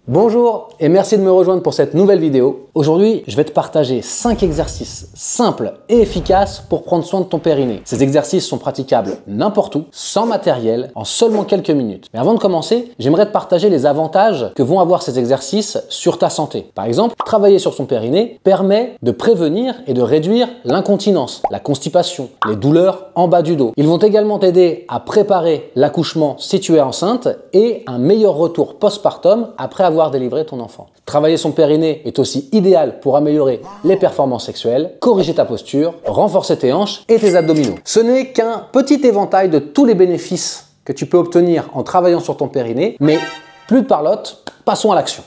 Bonjour et merci de me rejoindre pour cette nouvelle vidéo. Aujourd'hui, je vais te partager 5 exercices simples et efficaces pour prendre soin de ton périnée. Ces exercices sont praticables n'importe où, sans matériel, en seulement quelques minutes. Mais avant de commencer, j'aimerais te partager les avantages que vont avoir ces exercices sur ta santé. Par exemple, travailler sur son périnée permet de prévenir et de réduire l'incontinence, la constipation, les douleurs en bas du dos. Ils vont également t'aider à préparer l'accouchement si tu es enceinte et un meilleur retour postpartum après avoir délivré ton enfant. Travailler son périnée est aussi idéal pour améliorer les performances sexuelles, corriger ta posture, renforcer tes hanches et tes abdominaux. Ce n'est qu'un petit éventail de tous les bénéfices que tu peux obtenir en travaillant sur ton périnée, mais plus de parlotte, passons à l'action.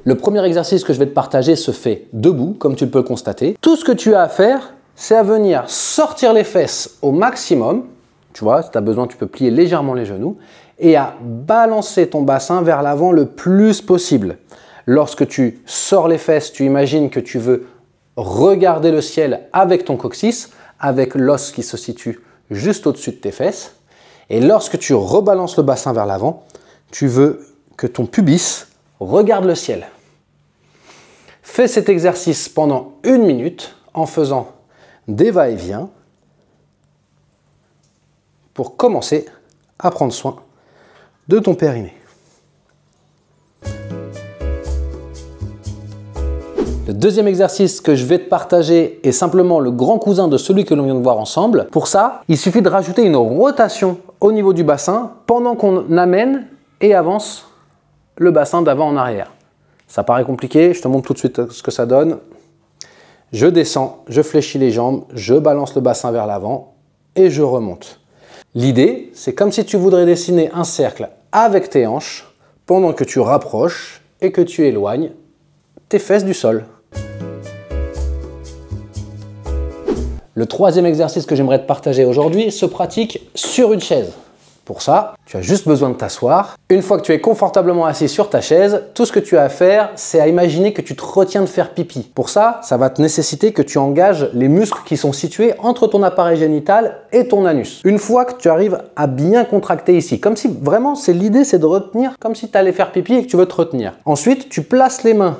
Le premier exercice que je vais te partager se fait debout, comme tu peux le constater. Tout ce que tu as à faire, c'est à venir sortir les fesses au maximum. Tu vois, si tu as besoin, tu peux plier légèrement les genoux et à balancer ton bassin vers l'avant le plus possible. Lorsque tu sors les fesses, tu imagines que tu veux regarder le ciel avec ton coccyx, avec l'os qui se situe juste au-dessus de tes fesses. Et lorsque tu rebalances le bassin vers l'avant, tu veux que ton pubis regarde le ciel. Fais cet exercice pendant 1 minute en faisant des va-et-vient pour commencer à prendre soin de ton périnée. Le deuxième exercice que je vais te partager est simplement le grand cousin de celui que l'on vient de voir ensemble. Pour ça, il suffit de rajouter une rotation au niveau du bassin pendant qu'on amène et avance le bassin d'avant en arrière. Ça paraît compliqué, je te montre tout de suite ce que ça donne. Je descends, je fléchis les jambes, je balance le bassin vers l'avant et je remonte. L'idée, c'est comme si tu voudrais dessiner un cercle avec tes hanches pendant que tu rapproches et que tu éloignes tes fesses du sol. Le troisième exercice que j'aimerais te partager aujourd'hui se pratique sur une chaise. Pour ça, tu as juste besoin de t'asseoir. Une fois que tu es confortablement assis sur ta chaise, tout ce que tu as à faire, c'est à imaginer que tu te retiens de faire pipi. Pour ça, ça va te nécessiter que tu engages les muscles qui sont situés entre ton appareil génital et ton anus. Une fois que tu arrives à bien contracter ici, comme si vraiment, l'idée c'est de retenir, comme si tu allais faire pipi et que tu veux te retenir. Ensuite, tu places les mains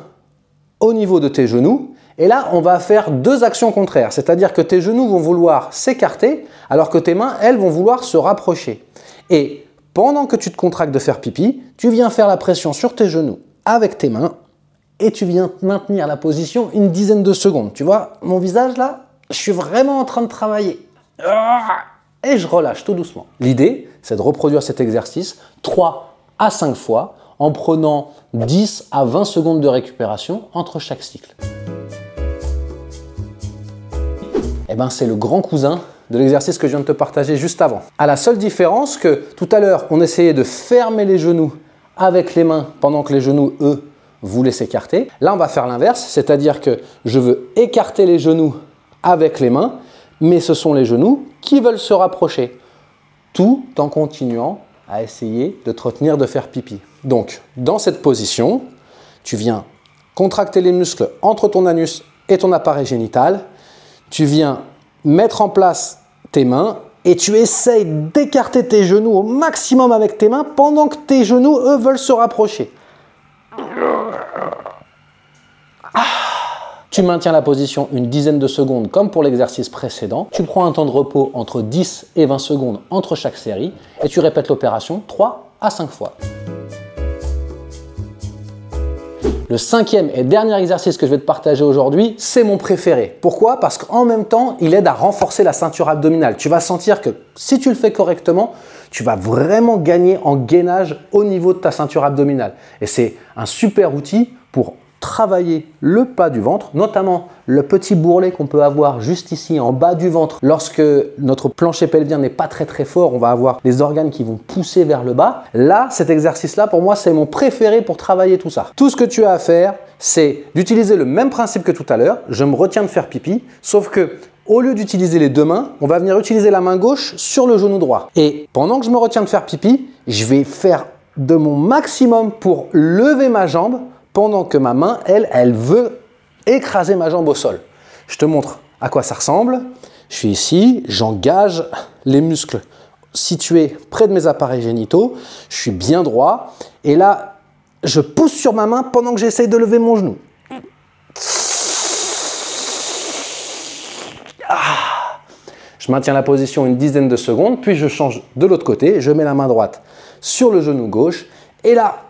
au niveau de tes genoux. Et là, on va faire 2 actions contraires. C'est-à-dire que tes genoux vont vouloir s'écarter, alors que tes mains, elles, vont vouloir se rapprocher. Et pendant que tu te contractes de faire pipi, tu viens faire la pression sur tes genoux avec tes mains et tu viens maintenir la position une dizaine de secondes. Tu vois, mon visage là, je suis vraiment en train de travailler. Et je relâche tout doucement. L'idée, c'est de reproduire cet exercice 3 à 5 fois en prenant 10 à 20 secondes de récupération entre chaque cycle. Eh ben, c'est le grand cousin de l'exercice que je viens de te partager juste avant. À la seule différence que tout à l'heure, on essayait de fermer les genoux avec les mains pendant que les genoux, eux, voulaient s'écarter. Là, on va faire l'inverse, c'est-à-dire que je veux écarter les genoux avec les mains, mais ce sont les genoux qui veulent se rapprocher, tout en continuant à essayer de te retenir de faire pipi. Donc, dans cette position, tu viens contracter les muscles entre ton anus et ton appareil génital. Tu viens mettre en place tes mains et tu essayes d'écarter tes genoux au maximum avec tes mains pendant que tes genoux, eux, veulent se rapprocher. Tu maintiens la position une dizaine de secondes comme pour l'exercice précédent. Tu prends un temps de repos entre 10 et 20 secondes entre chaque série et tu répètes l'opération 3 à 5 fois. Le 5e et dernier exercice que je vais te partager aujourd'hui, c'est mon préféré. Pourquoi? Parce qu'en même temps, il aide à renforcer la ceinture abdominale. Tu vas sentir que si tu le fais correctement, tu vas vraiment gagner en gainage au niveau de ta ceinture abdominale. Et c'est un super outil pour travailler le bas du ventre, notamment le petit bourrelet qu'on peut avoir juste ici en bas du ventre. Lorsque notre plancher pelvien n'est pas très fort, on va avoir les organes qui vont pousser vers le bas. Là, cet exercice-là, pour moi, c'est mon préféré pour travailler tout ça. Tout ce que tu as à faire, c'est d'utiliser le même principe que tout à l'heure. Je me retiens de faire pipi, sauf que au lieu d'utiliser les 2 mains, on va venir utiliser la main gauche sur le genou droit. Et pendant que je me retiens de faire pipi, je vais faire de mon maximum pour lever ma jambe pendant que ma main, elle veut écraser ma jambe au sol. Je te montre à quoi ça ressemble. Je suis ici, j'engage les muscles situé près de mes appareils génitaux, je suis bien droit, et là, je pousse sur ma main pendant que j'essaye de lever mon genou. Je maintiens la position une dizaine de secondes, puis je change de l'autre côté, je mets la main droite sur le genou gauche, et là,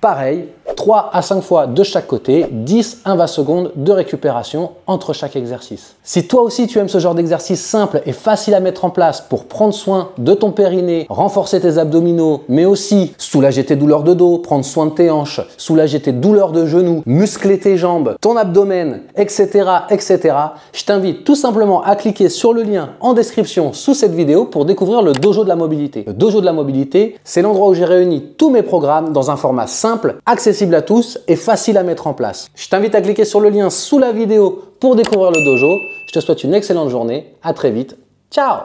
pareil, 3 à 5 fois de chaque côté, 10 à 20 secondes de récupération entre chaque exercice. Si toi aussi tu aimes ce genre d'exercice simple et facile à mettre en place pour prendre soin de ton périnée, renforcer tes abdominaux, mais aussi soulager tes douleurs de dos, prendre soin de tes hanches, soulager tes douleurs de genoux, muscler tes jambes, ton abdomen, etc., etc., je t'invite tout simplement à cliquer sur le lien en description sous cette vidéo pour découvrir le Dojo de la mobilité. Le Dojo de la mobilité, c'est l'endroit où j'ai réuni tous mes programmes dans un format simple, accessible à tous et facile à mettre en place. Je t'invite à cliquer sur le lien sous la vidéo pour découvrir le dojo. Je te souhaite une excellente journée. À très vite. Ciao!